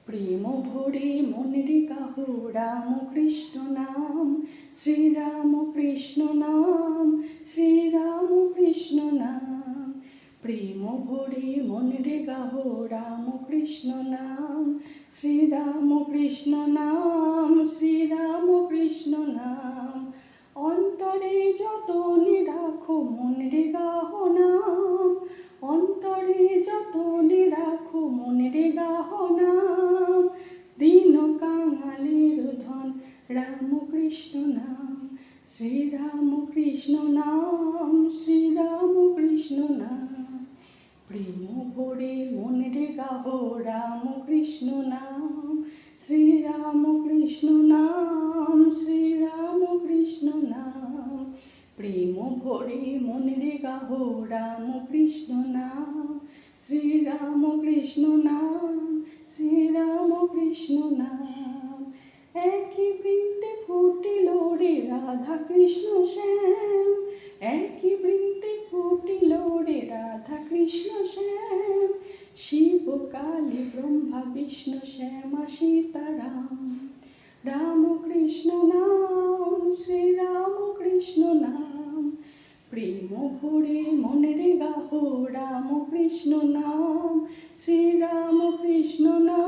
প্রেম ভরে মনের গাহ রাম কৃষ্ণ নাম, শ্রীরাম কৃষ্ণ নাম, শ্রীরাম কৃষ্ণ নাম। প্রেম ভরে মনের গাহ রাম কৃষ্ণ নাম, শ্রীরাম কৃষ্ণ নাম, শ্রীরাম কৃষ্ণ নাম। অন্তরে যতনে রাখো মনের গাহ নাম, অন্তরে যতনে রাখো মনের গাহ নাম। দীন কাঙালের ধন রাম কৃষ্ণ নাম, শ্রীরাম কৃষ্ণ নাম, শ্রীরাম কৃষ্ণ নাম। প্রেম ভরে মনের গাহ রাম কৃষ্ণ নাম, শ্রীরাম কৃষ্ণ নাম, শ্রীরাম কৃষ্ণ নাম। প্রেম ভরে মনের গাহ রাম কৃষ্ণ নাম, শ্রীরাম কৃষ্ণ নাম, শ্রীরাম কৃষ্ণ নাম। একই বৃন্তে ফুটিল রে রাধা কৃষ্ণ শ্যাম, একই বৃন্তে ফুটিল রে রাধা কৃষ্ণ শ্যাম। শিব কালী ব্রহ্মা বিষ্ণু শ্যামা সীতারাম। রাম কৃষ্ণ নাম, শ্রীরাম কৃষ্ণ নাম। প্রেম ভরে মনের গাহ রাম কৃষ্ণ নাম, শ্রীরাম কৃষ্ণ নাম।